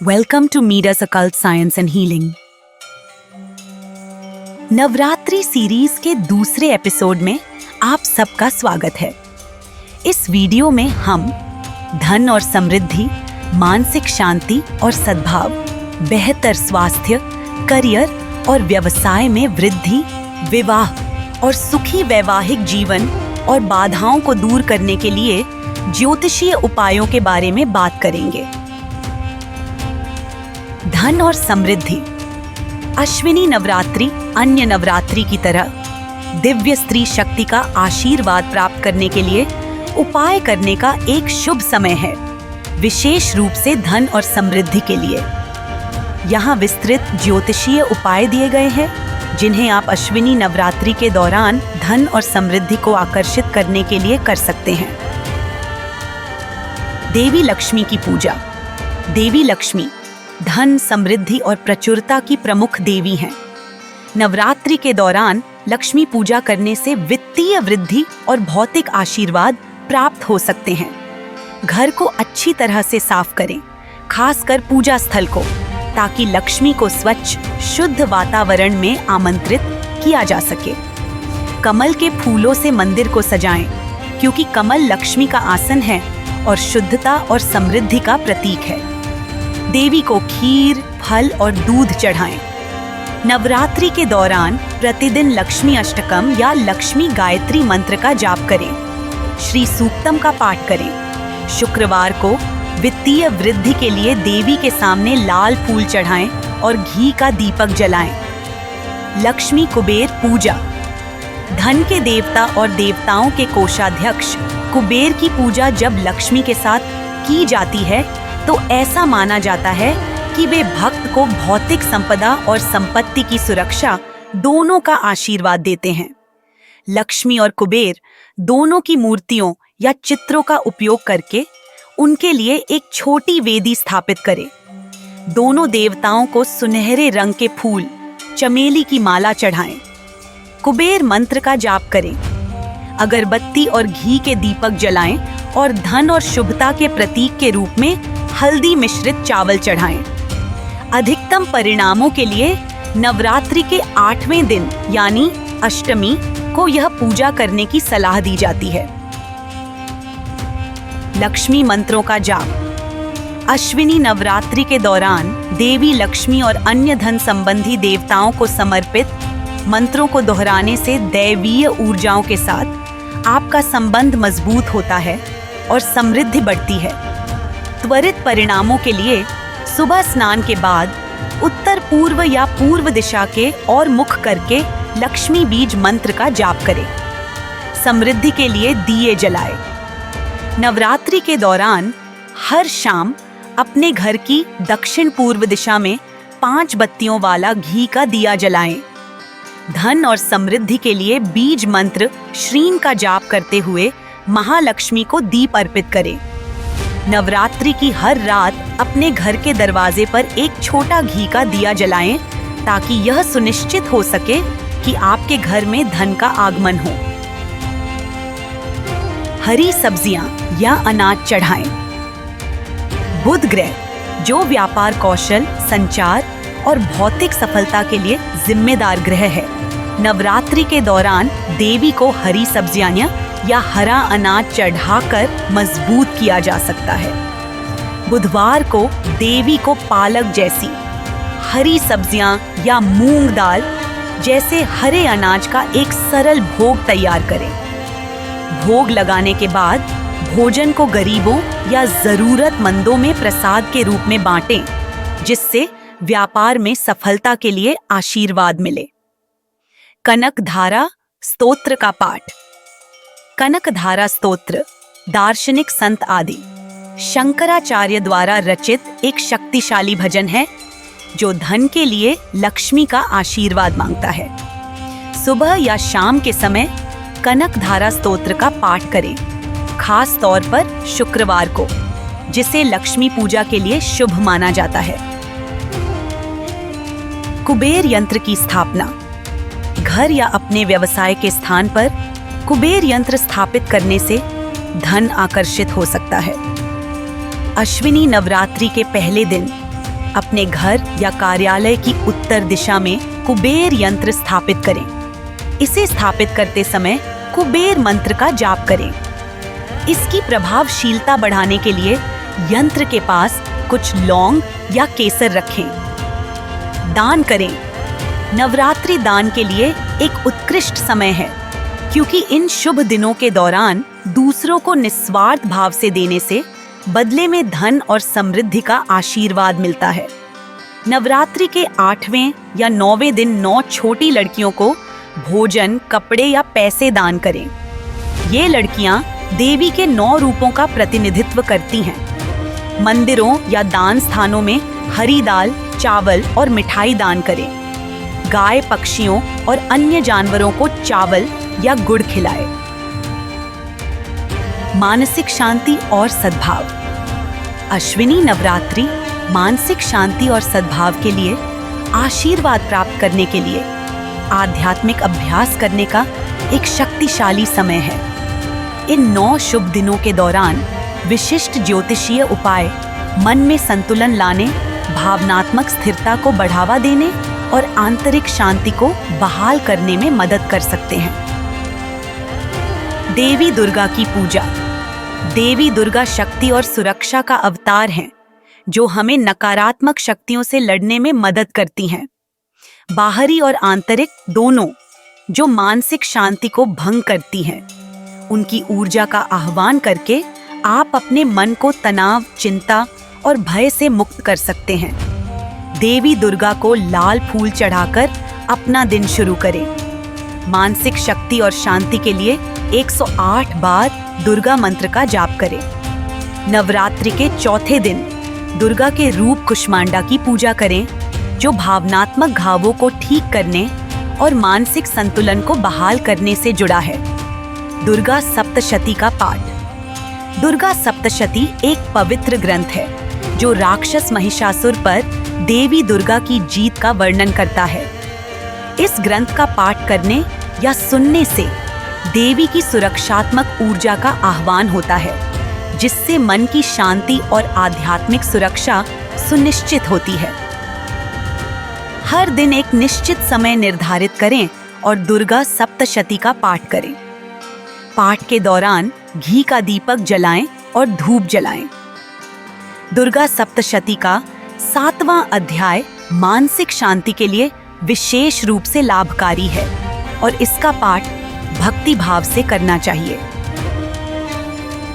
Welcome to Midas Occult Science and Healing. Navratri series के दूसरे episode में आप सबका स्वागत है। इस वीडियो में हम धन और समृद्धि, मानसिक शांति और सद्भाव, बेहतर स्वास्थ्य, करियर और व्यवसाय में वृद्धि, विवाह और सुखी वैवाहिक जीवन और बाधाओं को दूर करने के लिए ज्योतिषीय उपायों के बारे में बात करेंगे। धन और समृद्धि। अश्विनी नवरात्रि अन्य नवरात्रि की तरह दिव्य स्त्री शक्ति का आशीर्वाद प्राप्त करने के लिए उपाय करने का एक शुभ समय है, विशेष रूप से धन और समृद्धि के लिए। यहाँ विस्तृत ज्योतिषीय उपाय दिए गए हैं जिन्हें आप अश्विनी नवरात्रि के दौरान धन और समृद्धि को आकर्षित करने के लिए कर सकते हैं। देवी लक्ष्मी की पूजा। देवी लक्ष्मी धन, समृद्धि और प्रचुरता की प्रमुख देवी हैं। नवरात्रि के दौरान लक्ष्मी पूजा करने से वित्तीय वृद्धि और भौतिक आशीर्वाद प्राप्त हो सकते हैं। घर को अच्छी तरह से साफ करें, खासकर पूजा स्थल को, ताकि लक्ष्मी को स्वच्छ, शुद्ध वातावरण में आमंत्रित किया जा सके। कमल के फूलों से मंदिर को सजाएं, क्योंकि कमल लक्ष्मी का आसन है और शुद्धता और समृद्धि का प्रतीक है। देवी को खीर, फल और दूध चढ़ाएं। नवरात्रि के दौरान प्रतिदिन लक्ष्मी अष्टकम या लक्ष्मी गायत्री मंत्र का जाप करें। श्री सूक्तम का पाठ करें। शुक्रवार को वित्तीय वृद्धि के लिए देवी के सामने लाल फूल चढ़ाएं और घी का दीपक जलाएं। लक्ष्मी कुबेर पूजा। धन के देवता और देवताओं के कोषाध्यक्ष कुबेर की पूजा जब लक्ष्मी के साथ की जाती है तो ऐसा माना जाता है कि वे भक्त को भौतिक संपदा और संपत्ति की सुरक्षा दोनों का आशीर्वाद देते हैं। लक्ष्मी और कुबेर दोनों की मूर्तियों या चित्रों का उपयोग करके उनके लिए एक छोटी वेदी स्थापित करें। दोनों देवताओं को सुनहरे रंग के फूल, चमेली की माला चढ़ाएं। कुबेर मंत्र का जाप करें। अगरबत्ती और घी के दीपक जलाएं और धन और शुभता के प्रतीक के रूप में हल्दी मिश्रित चावल चढ़ाएं। अधिकतम परिणामों के लिए नवरात्रि के 8वें दिन यानी अष्टमी को यह पूजा करने की सलाह दी जाती है। लक्ष्मी मंत्रों का जाप। अश्विनी नवरात्रि के दौरान देवी लक्ष्मी और अन्य धन संबंधी देवताओं को समर्पित मंत्रों को दोहराने से दैवीय ऊर्जाओं के साथ आपका संबंध मजबूत होता है और समृद्धि बढ़ती है। त्वरित परिणामों के लिए सुबह स्नान के बाद उत्तर पूर्व या पूर्व दिशा के और मुख करके लक्ष्मी बीज मंत्र का जाप करें। समृद्धि के लिए दिए जलाएं। नवरात्रि के दौरान हर शाम अपने घर की दक्षिण पूर्व दिशा में 5 बत्तियों वाला घी का दिया जलाएं। धन और समृद्धि के लिए बीज मंत्र श्रीन का जाप करते हुए महालक्ष्मी को दीप अर्पित करें। नवरात्रि की हर रात अपने घर के दरवाजे पर एक छोटा घी का दिया जलाएं, ताकि यह सुनिश्चित हो सके कि आपके घर में धन का आगमन हो। हरी सब्जियां या अनाज चढ़ाएं। बुध ग्रह, जो व्यापार कौशल, संचार और भौतिक सफलता के लिए जिम्मेदार ग्रह है, नवरात्रि के दौरान देवी को हरी सब्जियां या हरा अनाज चढ़ाकर मजबूत किया जा सकता है। बुधवार को देवी को पालक जैसी हरी सब्जियां या मूंग दाल जैसे हरे अनाज का एक सरल भोग तैयार करें। भोग लगाने के बाद भोजन को गरीबों या जरूरतमंदों में प्रसाद के रूप में बांटें, जिससे व्यापार में सफलता के लिए आशीर्वाद मिले। कनक धारा स्तोत्र का पाठ। कनक धारा स्तोत्र दार्शनिक संत आदि शंकराचार्य द्वारा रचित एक शक्तिशाली भजन है जो धन के लिए लक्ष्मी का आशीर्वाद मांगता है। सुबह या शाम के समय कनक धारा स्तोत्र का पाठ करें, खास तौर पर शुक्रवार को, जिसे लक्ष्मी पूजा के लिए शुभ माना जाता है। कुबेर यंत्र की स्थापना। घर या अपने व्यवसाय के स्थान पर कुबेर यंत्र स्थापित करने से धन आकर्षित हो सकता है। अश्विनी नवरात्रि के पहले दिन अपने घर या कार्यालय की उत्तर दिशा में कुबेर यंत्र स्थापित करें। इसे स्थापित करते समय कुबेर मंत्र का जाप करें। इसकी प्रभावशीलता बढ़ाने के लिए यंत्र के पास कुछ लौंग या केसर रखें। दान करें। नवरात्रि दान के लिए एक उत्कृष्ट समय है, क्योंकि इन शुभ दिनों के दौरान दूसरों को निस्वार्थ भाव से देने से बदले में धन और समृद्धि का आशीर्वाद मिलता है। नवरात्रि के 8वें या 9वें दिन 9 छोटी लड़कियों को भोजन, कपड़े या पैसे दान करें। ये लड़कियां देवी के 9 रूपों का प्रतिनिधित्व करती हैं। मंदिरों या दान स्थानों में हरी दाल, चावल और मिठाई दान करें। गाय, पक्षियों और अन्य जानवरों को चावल या गुड़ खिलाएं। मानसिक शांति और सद्भाव। अश्विनी नवरात्रि मानसिक शांति और सद्भाव के लिए, आशीर्वाद प्राप्त करने के लिए, आध्यात्मिक अभ्यास करने का एक शक्तिशाली समय है। इन 9 शुभ दिनों के दौरान विशिष्ट ज्योतिषीय उपाय मन में संतुलन लाने, भावनात्मक स्थिरता को बढ़ावा देने और आंतरिक शांति को बहाल करने में मदद कर सकते हैं। देवी दुर्गा की पूजा। देवी दुर्गा शक्ति और सुरक्षा का अवतार हैं, जो हमें नकारात्मक शक्तियों से लड़ने में मदद करती हैं। बाहरी और आंतरिक दोनों, जो मानसिक शांति को भंग करती हैं। उनकी ऊर्जा का आह्वान करके आप अपने मन को तनाव, चिंता और भय से मुक्त कर सकते हैं। देवी दुर्गा को लाल फूल चढ़ाकर अपना दिन शुरू करें। मानसिक शक्ति और शांति के लिए 108 बार दुर्गा मंत्र का जाप करें। नवरात्रि के 4थे दिन दुर्गा के रूप कुष्मांडा की पूजा करें, जो भावनात्मक घावों को ठीक करने और मानसिक संतुलन को बहाल करने से जुड़ा है। दुर्गा सप्तशती का पाठ। दुर्गा सप्तशती एक पवित्र ग्रंथ है, जो राक्षस महिषासुर पर देवी दुर्गा की जीत का वर्णन करता है। इस ग्रंथ का पाठ करने या सुनने से देवी की सुरक्षात्मक ऊर्जा का आह्वान होता है, जिससे मन की शांति और आध्यात्मिक सुरक्षा सुनिश्चित होती है। हर दिन एक निश्चित समय निर्धारित करें और दुर्गा सप्तशती का पाठ करें। पाठ के दौरान घी का दीपक जलाएं और धूप जलाएं। दुर्गा सप्तशती का 7वां अध्याय मानसिक शांति के लिए विशेष रूप से लाभकारी है और इसका पाठ भक्ति भाव से करना चाहिए।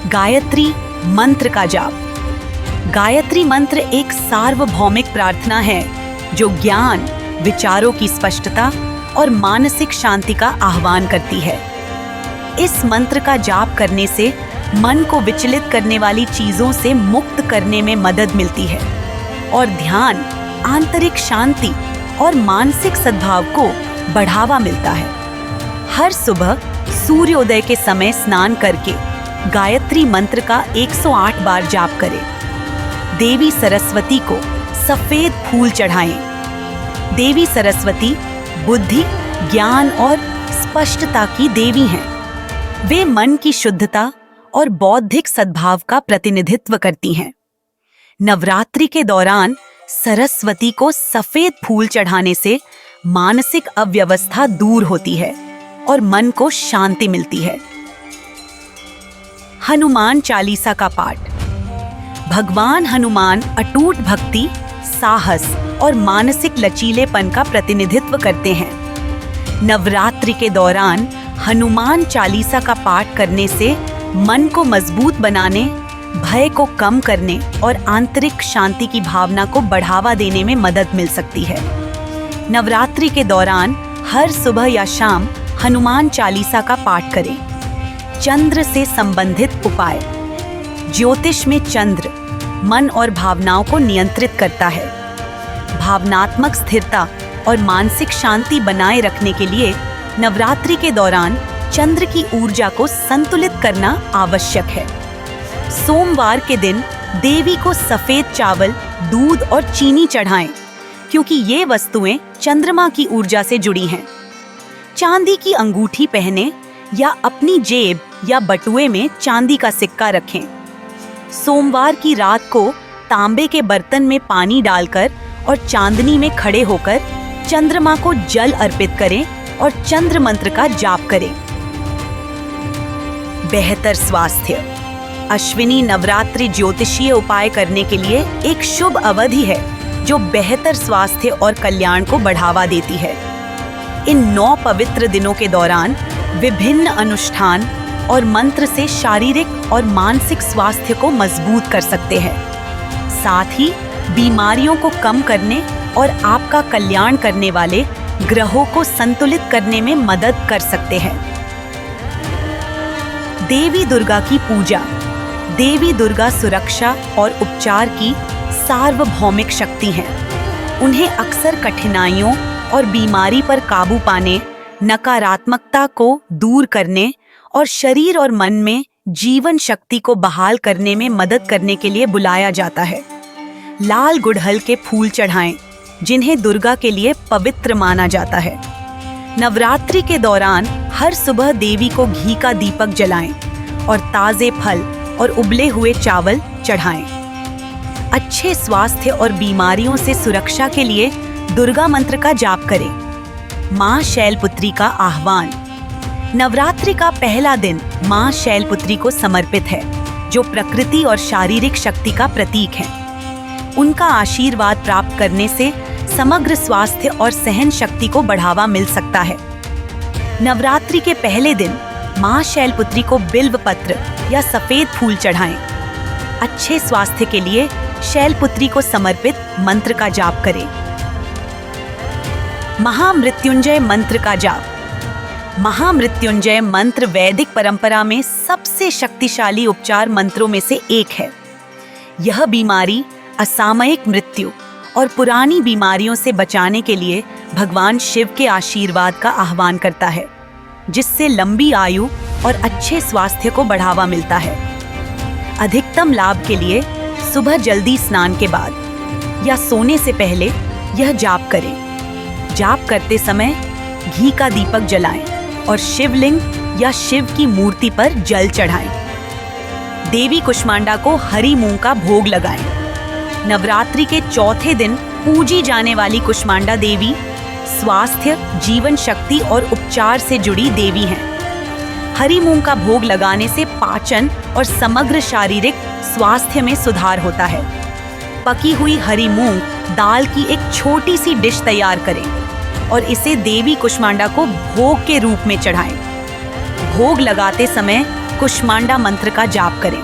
गायत्री मंत्र का जाप। गायत्री मंत्र एक सार्वभौमिक प्रार्थना है, जो ज्ञान, विचारों की स्पष्टता और मानसिक शांति का आह्वान करती है। इस मंत्र का जाप करने से मन को विचलित करने वाली चीजों से मुक्त करने में मदद मिलती है और ध्यान, आंतरिक शांति और मानसिक सद्भाव को बढ़ावा मिलता है। हर सुबह सूर्योदय के समय स्नान करके गायत्री मंत्र का 108 बार जाप करें। देवी सरस्वती को सफेद फूल चढ़ाएं। देवी सरस्वती बुद्धि, ज्ञान और स्पष्टता की देवी हैं। वे मन की शुद्धता और बौद्धिक सद्भाव का प्रतिनिधित्व करती हैं। नवरात्रि के दौरान सरस्वती को सफेद फूल चढ़ाने से मानसिक अव्यवस्था दूर होती है और मन को शांति मिलती है। हनुमान चालीसा का पाठ। भगवान हनुमान अटूट भक्ति, साहस और मानसिक लचीलेपन का प्रतिनिधित्व करते हैं। नवरात्रि के दौरान हनुमान चालीसा का पाठ करने से मन को मजबूत बनाने, भय को कम करने और आंतरिक शांति की भावना को बढ़ावा देने में मदद मिल सकती है। नवरात्रि के दौरान हर सुबह या शाम हनुमान चालीसा का पाठ करें। चंद्र से संबंधित उपाय। ज्योतिष में चंद्र मन और भावनाओं को नियंत्रित करता है। भावनात्मक स्थिरता और मानसिक शांति बनाए रखने के लिए नवरात्रि के दौरान चंद्र की ऊर्जा को संतुलित करना आवश्यक है। सोमवार के दिन देवी को सफेद चावल, दूध और चीनी चढ़ाएं, क्योंकि ये वस्तुएं चंद्रमा की ऊर्जा से जुड़ी हैं। चांदी की अंगूठी पहने या अपनी जेब या बटुए में चांदी का सिक्का रखें। सोमवार की रात को तांबे के बर्तन में पानी डालकर और चांदनी में खड़े होकर चंद्रमा को जल अर्पित करें और चंद्र मंत्र का जाप करें। बेहतर स्वास्थ्य। अश्विनी नवरात्रि ज्योतिषीय उपाय करने के लिए एक शुभ अवधि है जो बेहतर स्वास्थ्य और कल्याण को बढ़ावा देती है। इन 9 पवित्र दिनों के दौरान विभिन्न अनुष्ठान और मंत्र से शारीरिक और मानसिक स्वास्थ्य को मजबूत कर सकते हैं। साथ ही बीमारियों को कम करने और आपका कल्याण करने वाले ग्रहों को संतुलित करने में मदद कर सकते हैं। देवी दुर्गा की पूजा। देवी दुर्गा सुरक्षा और उपचार की सार्वभौमिक शक्ति हैं। उन्हें अक्सर कठिनाइयों और बीमारी पर काबू पाने, नकारात्मकता को दूर करने और शरीर और मन में जीवन शक्ति को बहाल करने में मदद करने के लिए बुलाया जाता है। लाल गुड़हल के फूल चढ़ाएं, जिन्हें दुर्गा के लिए पवित्र माना जाता है। नवरात्रि के दौरान हर सुबह देवी को घी का दीपक जलाएं और ताजे फल और उबले हुए चावल चढ़ाएं। अच्छे स्वास्थ्य और बीमारियों से सुरक्षा के लिए दुर्गा मंत्र का जाप करें। मां शैलपुत्री का आह्वान। नवरात्रि का पहला दिन मां शैलपुत्री को समर्पित है, जो प्रकृति और शारीरिक शक्ति का प्रतीक है। उनका आशीर्वाद प्राप्त करने से समग्र स्वास्थ्य और सहन शक्ति को बढ़ावा मिल सकता है। नवरात्रि के पहले दिन मां शैलपुत्री को बिल्व पत्र या सफेद फूल चढ़ाएं। अच्छे स्वास्थ्य के लिए शैलपुत्री को समर्पित मंत्र का जाप करें। महामृत्युंजय मंत्र का जाप। महामृत्युंजय मंत्र वैदिक परंपरा में सबसे शक्तिशाली उपचार मंत्रों में से एक है। यह बीमारी, असामयिक मृत्यु और पुरानी बीमारियों से बचाने के लिए भगवान शिव के आशीर्वाद का आह्वान करता है, जिससे लंबी आयु और अच्छे स्वास्थ्य को बढ़ावा मिलता है। अधिकतम लाभ के लिए सुबह जल्दी स्नान के बाद या सोने से पहले यह जाप करें। जाप करते समय घी का दीपक जलाएं और शिवलिंग या शिव की मूर्ति पर जल चढ़ाएं। देवी कुष्मांडा को हरी मूंग का भोग लगाएं। नवरात्रि के चौथे दिन पूजी जाने वाली कुष्मांडा देवी स्वास्थ्य, जीवन शक्ति और उपचार से जुड़ी देवी हैं। हरी मूंग का भोग लगाने से पाचन और समग्र शारीरिक स्वास्थ्य में सुधार होता है। पकी हुई हरी मूंग दाल की एक छोटी सी डिश तैयार करें और इसे देवी कुष्मांडा को भोग के रूप में चढ़ाएं। भोग लगाते समय कुष्मांडा मंत्र का जाप करें।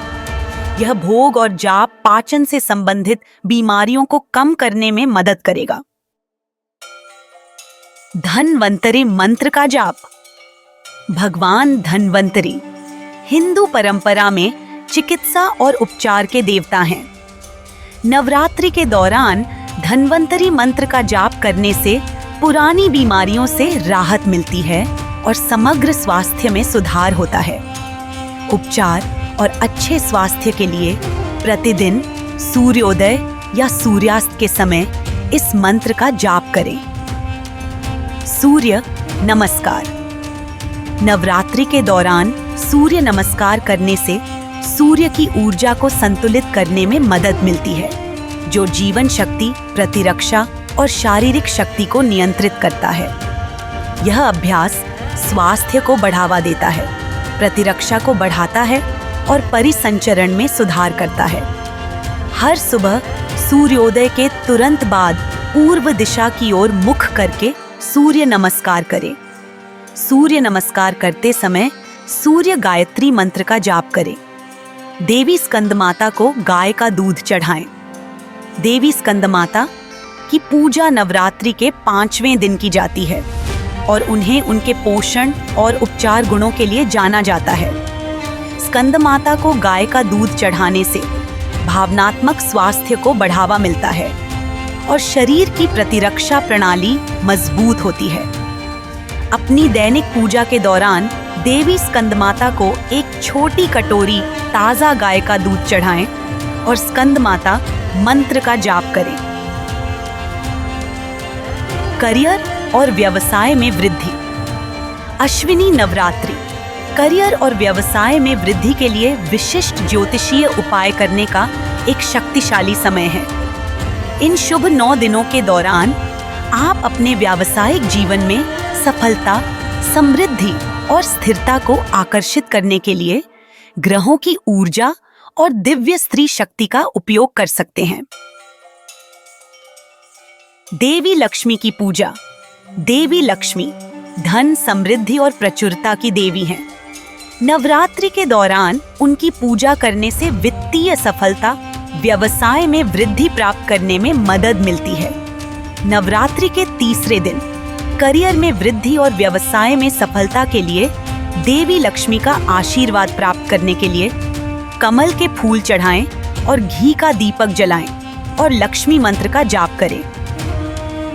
यह भोग और जाप पाचन से संबंधित बीमारियों को कम करने में मदद करेगा। धन्वंतरि मंत्र का जाप। भगवान धन्वंतरि हिंदू परंपरा में चिकित्सा और उपचार के देवता हैं। नवरात्रि के दौरान धन्वंतरि मंत्र का जाप करने से पुरानी बीमारियों से राहत मिलती है और समग्र स्वास्थ्य में सुधार होता है। उपचार और अच्छे स्वास्थ्य के लिए प्रतिदिन सूर्योदय या सूर्यास्त के समय इस मंत्र का जाप करें। सूर्य नमस्कार। नवरात्रि के दौरान सूर्य नमस्कार करने से सूर्य की ऊर्जा को संतुलित करने में मदद मिलती है, जो जीवन शक्ति, प्रतिरक्षा और शारीरिक शक्ति को नियंत्रित करता है। यह अभ्यास स्वास्थ्य को बढ़ावा देता है, प्रतिरक्षा को बढ़ाता है और परिसंचरण में सुधार करता है। हर सुबह सूर्योदय के तुरंत बाद पूर्व दिशा की ओर मुख करके सूर्य नमस्कार करें। सूर्य नमस्कार करते समय सूर्य गायत्री मंत्र का जाप करें। देवी स्कंदमाता को गाय का दूध चढ़ाएं। देवी स्कंदमाता की पूजा नवरात्रि के 5वें दिन की जाती है और उन्हें उनके पोषण और उपचार गुणों के लिए जाना जाता है। स्कंदमाता को गाय का दूध चढ़ाने से भावनात्मक स्वास्थ्य को बढ़ावा मिलता है और शरीर की प्रतिरक्षा प्रणाली मजबूत होती है। अपनी दैनिक पूजा के दौरान देवी स्कंदमाता को एक छोटी कटोरी ताजा गाय का दूध चढ़ाएं और स्कंदमाता मंत्र का जाप करें। करियर और व्यवसाय में वृद्धि। अश्विनी नवरात्रि करियर और व्यवसाय में वृद्धि के लिए विशिष्ट ज्योतिषीय उपाय करने का एक शक्तिशाली समय है। इन शुभ 9 दिनों के दौरान आप अपने व्यावसायिक जीवन में सफलता, समृद्धि और स्थिरता को आकर्षित करने के लिए ग्रहों की ऊर्जा और दिव्य स्त्री शक्ति का उपयोग कर सकते हैं। देवी लक्ष्मी की पूजा। देवी लक्ष्मी धन, समृद्धि और प्रचुरता की देवी हैं। नवरात्रि के दौरान उनकी पूजा करने से वित्तीय सफलता, व्यवसाय में वृद्धि प्राप्त करने में मदद मिलती है। नवरात्रि के तीसरे दिन करियर में वृद्धि और व्यवसाय में सफलता के लिए देवी लक्ष्मी का आशीर्वाद प्राप्त करने के लिए कमल के फूल चढ़ाएं और घी का दीपक जलाएं और लक्ष्मी मंत्र का जाप करें।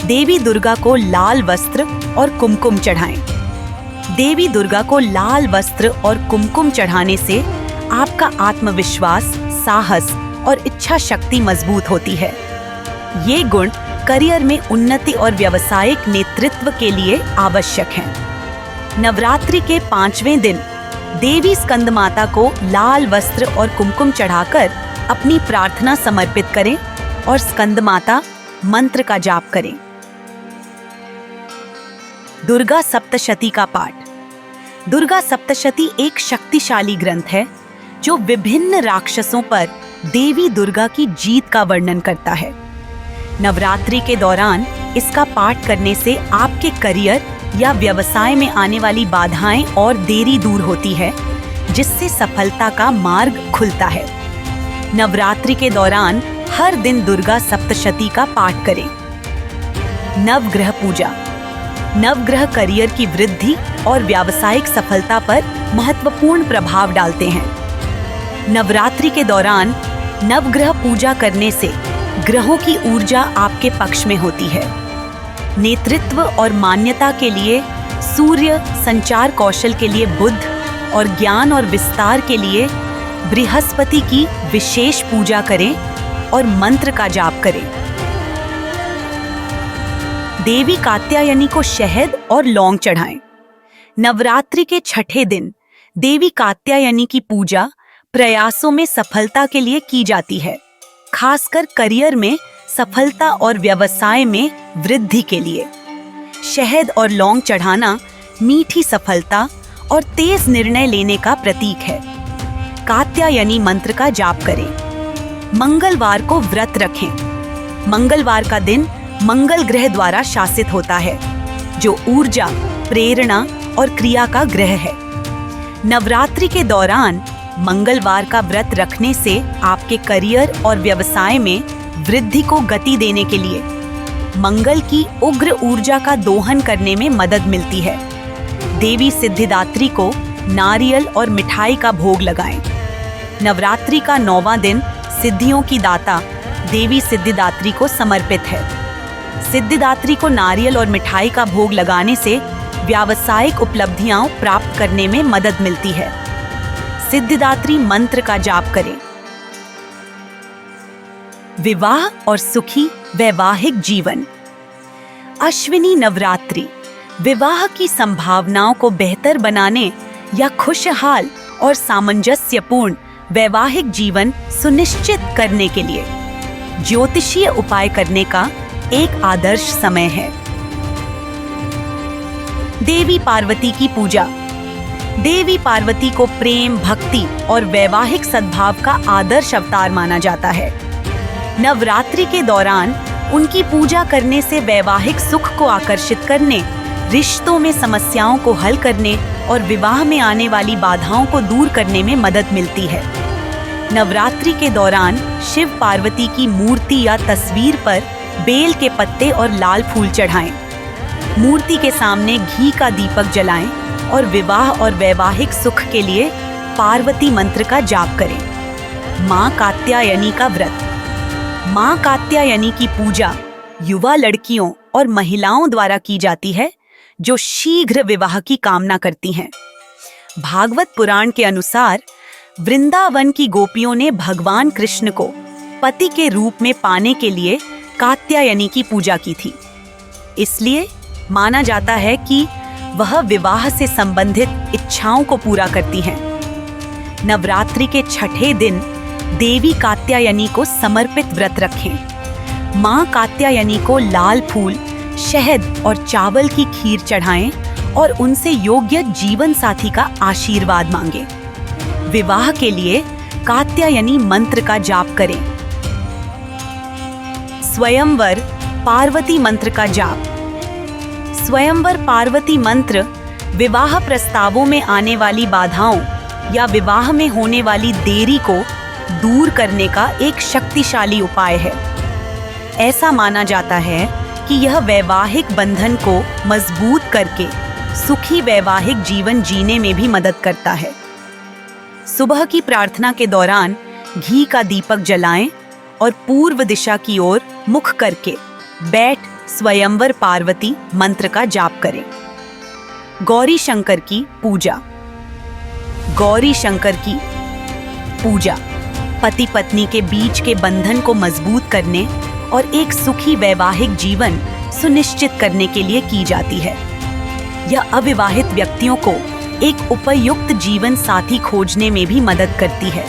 देवी दुर्गा को लाल वस्त्र और कुमकुम चढ़ाएं। देवी दुर्गा को लाल वस्त्र और कुमकुम चढ़ाने से आपका आत्मविश्वास, साहस और इच्छा शक्ति मजबूत होती है। ये गुण करियर में उन्नति और व्यावसायिक नेतृत्व के लिए आवश्यक हैं। नवरात्रि के 5वें दिन देवी स्कंद माता को लाल वस्त्र और कुमकुम चढ़ाकर अपनी प्रार्थना समर्पित करें और स्कंद माता मंत्र का जाप करें। दुर्गा सप्तशती का पाठ। दुर्गा सप्तशती एक शक्तिशाली ग्रंथ है जो विभिन्न राक्षसों पर देवी दुर्गा की जीत का वर्णन करता है। नवरात्रि के दौरान इसका पाठ करने से आपके करियर या व्यवसाय में आने वाली बाधाएं और देरी दूर होती है, जिससे सफलता का मार्ग खुलता है। नवरात्रि के दौरान हर दिन दुर्गा सप्तशती का पाठ करें। नवग्रह पूजा। नवग्रह करियर की वृद्धि और व्यावसायिक सफलता पर महत्वपूर्ण प्रभाव डालते हैं। नवरात्रि के दौरान नवग्रह पूजा करने से ग्रहों की ऊर्जा आपके पक्ष में होती है। नेतृत्व और मान्यता के लिए सूर्य, संचार कौशल के लिए बुध और ज्ञान और विस्तार के लिए बृहस्पति की विशेष पूजा करें और मंत्र का जाप करें। देवी कात्यायनी को शहद और लौंग चढ़ाएं। नवरात्रि के 6ठे दिन देवी कात्यायनी की पूजा प्रयासों में सफलता के लिए की जाती है, खासकर करियर में सफलता और व्यवसाय में वृद्धि के लिए। शहद और लौंग चढ़ाना मीठी सफलता और तेज निर्णय लेने का प्रतीक है। कात्यायनी मंत्र का जाप करें। मंगलवार को व्रत रखें। मंगलवार का दिन मंगल ग्रह द्वारा शासित होता है, जो ऊर्जा, प्रेरणा और क्रिया का ग्रह है। नवरात्रि के दौरान मंगलवार का व्रत रखने से आपके करियर और व्यवसाय में वृद्धि को गति देने के लिए मंगल की उग्र ऊर्जा का दोहन करने में मदद मिलती है। देवी सिद्धिदात्री को नारियल और मिठाई का भोग लगाएं। नवरात्रि का 9वां दिन सिद्धियों की दाता देवी सिद्धिदात्री को समर्पित है। सिद्धिदात्री को नारियल और मिठाई का भोग लगाने से व्यावसायिक उपलब्धियां प्राप्त करने में मदद मिलती है। सिद्धिदात्री मंत्र का जाप करें। विवाह और सुखी वैवाहिक जीवन। अश्विनी नवरात्रि विवाह की संभावनाओं को बेहतर बनाने या खुशहाल और सामंजस्यपूर्ण वैवाहिक जीवन सुनिश्चित करने के लिए ज्योतिषीय उपाय करने का एक आदर्श समय है। देवी पार्वती की पूजा। देवी पार्वती को प्रेम, भक्ति और वैवाहिक सद्भाव का आदर्श अवतार माना जाता है। नवरात्रि के दौरान उनकी पूजा करने से वैवाहिक सुख को आकर्षित करने, रिश्तों में समस्याओं को हल करने और विवाह में आने वाली बाधाओं को दूर करने में मदद मिलती है। नवरात्रि के दौरान शिव पार्वती की मूर्ति या तस्वीर पर बेल के पत्ते और लाल फूल चढ़ाएं। मूर्ति के सामने घी का दीपक जलाएं और विवाह और वैवाहिक सुख के लिए पार्वती मंत्र का जाप करें। मां कात्यायनी का व्रत। मां कात्यायनी की पूजा युवा लड़कियों और महिलाओं द्वारा की जाती है जो शीघ्र विवाह की कामना करती हैं। भागवत पुराण के अनुसार वृंदावन की गोपियों ने भगवान कृष्ण को पति के रूप में पाने के लिए कात्यायनी की पूजा की थी। इसलिए माना जाता है कि वह विवाह से संबंधित इच्छाओं को पूरा करती हैं। नवरात्रि के छठे दिन देवी कात्यायनी को समर्पित व्रत रखें। मां कात्यायनी को लाल फूल, शहद और चावल की खीर चढ़ाएं और उनसे योग्य जीवन साथी का आशीर्वाद मांगे। विवाह के लिए कात्यायनी मंत्र का जाप करें। स्वयंवर पार्वती मंत्र का जाप। स्वयंवर पार्वती मंत्र विवाह प्रस्तावों में आने वाली बाधाओं या विवाह में होने वाली देरी को दूर करने का एक शक्तिशाली उपाय है। ऐसा माना जाता है कि यह वैवाहिक बंधन को मजबूत करके सुखी वैवाहिक जीवन जीने में भी मदद करता है। सुबह की प्रार्थना के दौरान घी का दीपक जलाएं और पूर्व दिशा की ओर मुख करके बैठ स्वयंवर पार्वती मंत्र का जाप करें। गौरी शंकर की पूजा। गौरी शंकर की पूजा पति पत्नी के बीच के बंधन को मजबूत करने और एक सुखी वैवाहिक जीवन सुनिश्चित करने के लिए की जाती है। यह अविवाहित व्यक्तियों को एक उपयुक्त जीवन साथी खोजने में भी मदद करती है।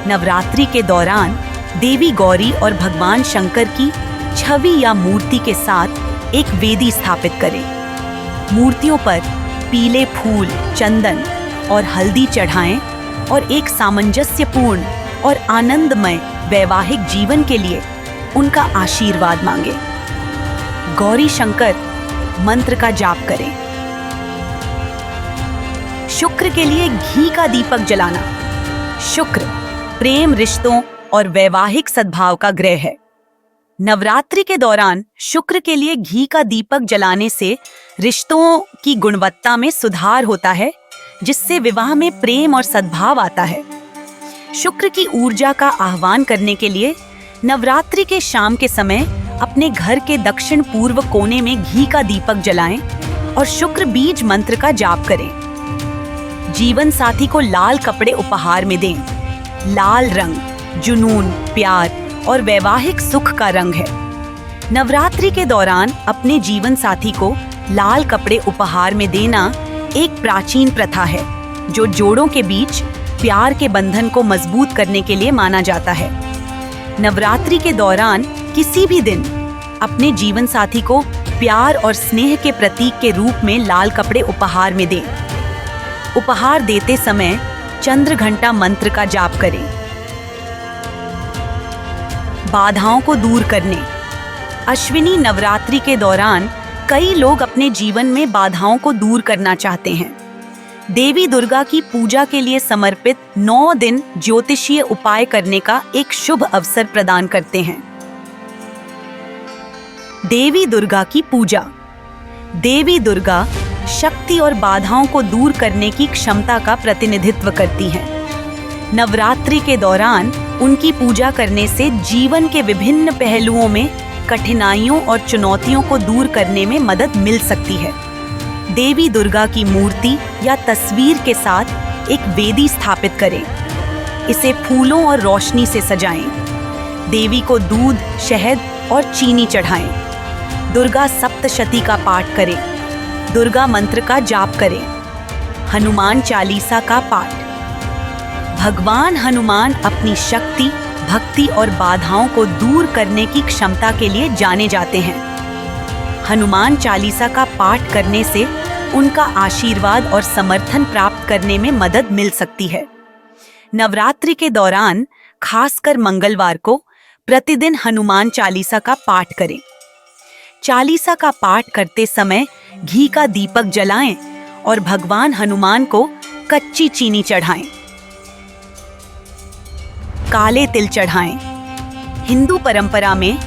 नवरात्रि के दौरान देवी गौरी और भगवान शंकर की छवि या मूर्ति के साथ एक वेदी स्थापित करें। मूर्तियों पर पीले फूल, चंदन और हल्दी चढ़ाएं और एक सामंजस्यपूर्ण और आनंदमय वैवाहिक जीवन के लिए उनका आशीर्वाद मांगे। गौरी शंकर मंत्र का जाप करें। शुक्र के लिए घी का दीपक जलाना। शुक्र प्रेम, रिश्तों और वैवाहिक सद्भाव का ग्रह है। नवरात्रि के दौरान शुक्र के लिए घी का दीपक जलाने से रिश्तों की गुणवत्ता में सुधार होता है, जिससे विवाह में प्रेम और सद्भाव आता है। शुक्र की ऊर्जा का आह्वान करने के लिए नवरात्रि के शाम के समय अपने घर के दक्षिण पूर्व कोने में घी का दीपक जलाएं और शुक्र बीज मंत्र का जाप करें। जीवन साथी को लाल कपड़े उपहार में दें। लाल रंग जुनून, प्यार और वैवाहिक सुख का रंग है। नवरात्रि के दौरान अपने जीवन साथी को लाल कपड़े उपहार में देना एक प्राचीन प्रथा है, जो जोड़ों के बीच प्यार के बंधन को मजबूत करने के लिए माना जाता है। नवरात्रि के दौरान किसी भी दिन अपने जीवन साथी को प्यार और स्नेह के प्रतीक के रूप में लाल कपड़े उपहार में दें। उपहार देते समय चंद्र घंटा मंत्र का जाप करें। बाधाओं को दूर करने। अश्विनी नवरात्रि के दौरान कई लोग अपने जीवन में बाधाओं को दूर करना चाहते हैं। देवी दुर्गा की पूजा के लिए समर्पित 9 दिन ज्योतिषीय उपाय करने का एक शुभ अवसर प्रदान करते हैं। देवी दुर्गा की पूजा। देवी दुर्गा शक्ति और बाधाओं को दूर करने की क्षमता का प्रतिनिधित्व करती हैं। नवरात्रि के दौरान उनकी पूजा करने से जीवन के विभिन्न पहलुओं में कठिनाइयों और चुनौतियों को दूर करने में मदद मिल सकती है। देवी दुर्गा की मूर्ति या तस्वीर के साथ एक वेदी स्थापित करें। इसे फूलों और रोशनी से सजाएं। देवी को दूध, शहद और चीनी चढ़ाएं। दुर्गा सप्तशती का पाठ करें। दुर्गा मंत्र का जाप करें। हनुमान चालीसा का पाठ। भगवान हनुमान अपनी शक्ति, भक्ति और बाधाओं को दूर करने की क्षमता के लिए जाने जाते हैं। हनुमान चालीसा का पाठ करने से उनका आशीर्वाद और समर्थन प्राप्त करने में मदद मिल सकती है। नवरात्रि के दौरान खासकर मंगलवार को प्रतिदिन हनुमान चालीसा का पाठ करें। चालीसा का पाठ करते समय घी का दीपक जलाएं और भगवान हनुमान को कच्ची चीनी चढ़ाएं। काले तिल चढ़ाएं। हिंदू परंपरा में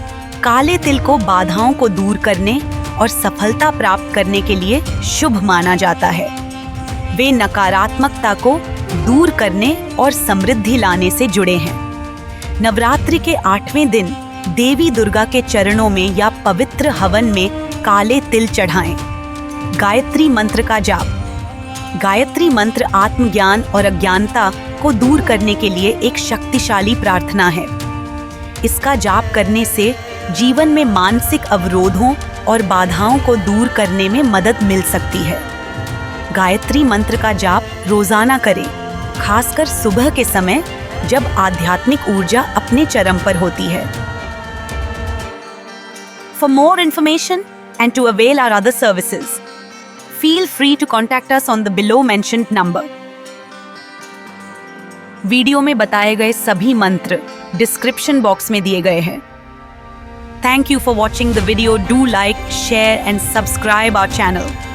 काले तिल को बाधाओं को दूर करने और सफलता प्राप्त करने के लिए शुभ माना जाता है। वे नकारात्मकता को दूर करने और समृद्धि लाने से जुड़े हैं। नवरात्रि के 8वें दिन देवी दुर्गा के चरणों में या पवित्र हवन में काले तिल चढ़ाएं। गायत्री मंत्र का जाप। गायत्री मंत्र आत्मज्ञान और अज्ञानता को दूर करने के लिए एक शक्तिशाली प्रार्थना है। इसका जाप करने से जीवन में मानसिक अवरोधों और बाधाओं को दूर करने में मदद मिल सकती है। गायत्री मंत्र का जाप रोजाना करें, खासकर सुबह के समय जब आध्यात्मिक ऊर्जा अपने चरम पर होती है। For more information and to avail our other services, feel free to contact us on the below mentioned number. Video में बताए गए सभी मंत्र डिस्क्रिप्शन बॉक्स में दिए गए हैं। Thank you for watching the video. Do like, share and subscribe our channel.